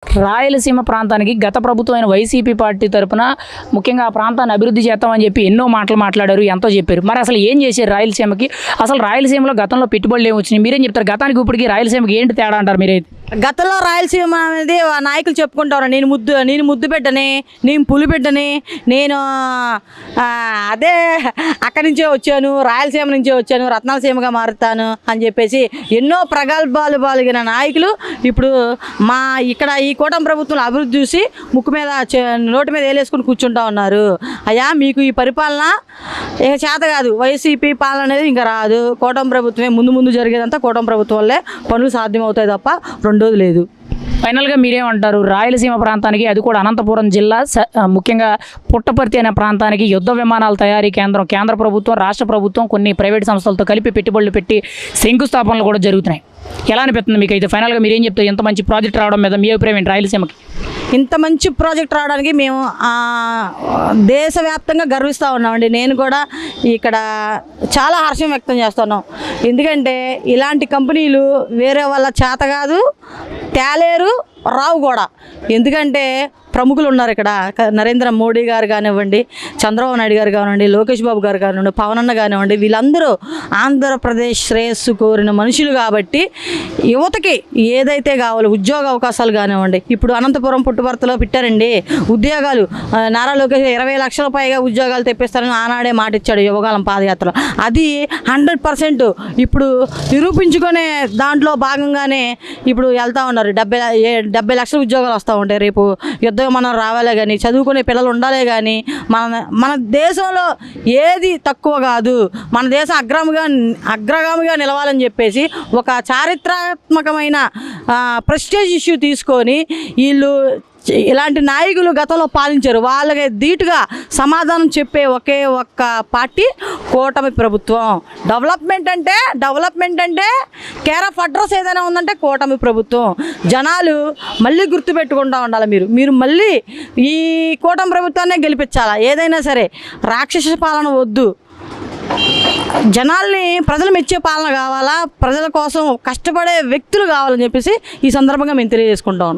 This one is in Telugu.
రాయలసీమ ప్రాంతానికి గత ప్రభుత్వమైన వైసీపీ పార్టీ తరపున ముఖ్యంగా ఆ ప్రాంతాన్ని అభివృద్ధి చేస్తామని చెప్పి ఎన్నో మాటలు మాట్లాడారు, ఎంతో చెప్పారు. మరి అసలు ఏం చేశారు రాయలసీమకి? అసలు రాయలసీమలో గతంలో పెట్టుబడులు ఏమి వచ్చినాయి? మీరేం చెప్తారు? గతానికి ఇప్పటికి రాయలసీమకి ఏంటి తేడా అంటారు మీరైతే? గతంలో రాయలసీమ అనేది నాయకులు చెప్పుకుంటారు, నేను ముద్దు బిడ్డని, నేను పులి బిడ్డని, నేను అదే అక్కడి నుంచే వచ్చాను, రాయలసీమ నుంచే వచ్చాను, రత్నాలసీమగా మారుతాను అని చెప్పేసి ఎన్నో ప్రగల్భాలు బాలిగిన నాయకులు ఇప్పుడు ఇక్కడ ఈ కూటమి ప్రభుత్వం అభివృద్ధి చూసి ముక్కు మీద నోటి మీద వేలేసుకుని కూర్చుంటా ఉన్నారు. అయ్యా మీకు ఈ పరిపాలన ఇక చేత కాదు, వైసీపీ పాలన అనేది ఇంకా రాదు. కూటమి ప్రభుత్వమే ముందు జరిగేదంతా కూటమి ప్రభుత్వం వల్లే పనులు సాధ్యమవుతాయి తప్ప రెండోది లేదు. ఫైనల్గా మీరేమంటారు? రాయలసీమ ప్రాంతానికి, అది కూడా అనంతపురం జిల్లా ముఖ్యంగా పుట్టపర్తి అనే ప్రాంతానికి యుద్ధ విమానాల తయారీ కేంద్రం కేంద్ర ప్రభుత్వం, రాష్ట్ర ప్రభుత్వం కొన్ని ప్రైవేట్ సంస్థలతో కలిపి పెట్టుబడులు పెట్టి శంకుస్థాపనలు కూడా జరుగుతున్నాయి. ఎలా అనిపిస్తుంది మీకు అయితే? ఫైనల్గా మీరేం చెప్తారు? ఇంత మంచి ప్రాజెక్ట్ రావడం మీద మీ అభిప్రాయం ఏంటి రాయలసీమకి? ఇంత మంచి ప్రాజెక్ట్ రావడానికి మేము దేశవ్యాప్తంగా గర్విస్తూ ఉన్నామండి. నేను కూడా ఇక్కడ చాలా హర్షం వ్యక్తం చేస్తున్నాం. ఎందుకంటే ఇలాంటి కంపెనీలు వేరే వాళ్ళ చేత కాదు, తేలేరు, రావు కూడా. ఎందుకంటే ప్రముఖులు ఉన్నారు ఇక్కడ. నరేంద్ర మోడీ గారు కానివ్వండి, చంద్రబాబు నాయుడు గారు కానివ్వండి, లోకేష్ బాబు గారు కానివ్వండి, పవన్ అన్న కానివ్వండి, వీళ్ళందరూ ఆంధ్రప్రదేశ్ శ్రేయస్సు కోరిన మనుషులు కాబట్టి యువతకి ఏదైతే కావాలో ఉద్యోగ అవకాశాలు కానివ్వండి, ఇప్పుడు అనంతపురం పుట్టుపర్తిలో పెట్టారండి ఉద్యోగాలు. నారా లోకేష్ 20 లక్షల పైగా ఉద్యోగాలు తెప్పిస్తారని ఆనాడే మాట ఇచ్చాడు యువగాలం పాదయాత్రలో. అది 100% ఇప్పుడు నిరూపించుకునే దాంట్లో భాగంగానే ఇప్పుడు వెళ్తూ ఉన్నారు. 70 లక్షల ఉద్యోగాలు వస్తూ ఉంటాయి. రేపు యుద్ధ మనం రావాలే కానీ, చదువుకునే పిల్లలు ఉండాలే కానీ, మన దేశంలో ఏది తక్కువ కాదు, మన దేశం అగ్రగామిగా నిలవాలని చెప్పేసి ఒక చారిత్రాత్మకమైన ప్రెస్టేజ్ ఇష్యూ తీసుకొని వీళ్ళు ఇలాంటి నాయకులు గతంలో పాలించారు. వాళ్ళకి ధీటుగా సమాధానం చెప్పే ఒకే ఒక్క పార్టీ కూటమి ప్రభుత్వం. డెవలప్మెంట్ అంటే కేర్ ఆఫ్ అడ్రస్ ఏదైనా ఉందంటే కూటమి ప్రభుత్వం. జనాలు మళ్ళీ గుర్తుపెట్టుకుంటూ ఉండాలి. మీరు మళ్ళీ ఈ కూటమి ప్రభుత్వాన్నే గెలిపించాలా. ఏదైనా సరే రాక్షస పాలన వద్దు. జనాల్ని ప్రజలు మెచ్చే పాలన కావాలా, ప్రజల కోసం కష్టపడే వ్యక్తులు కావాలని చెప్పేసి ఈ సందర్భంగా మేము తెలియజేసుకుంటా ఉన్నాం.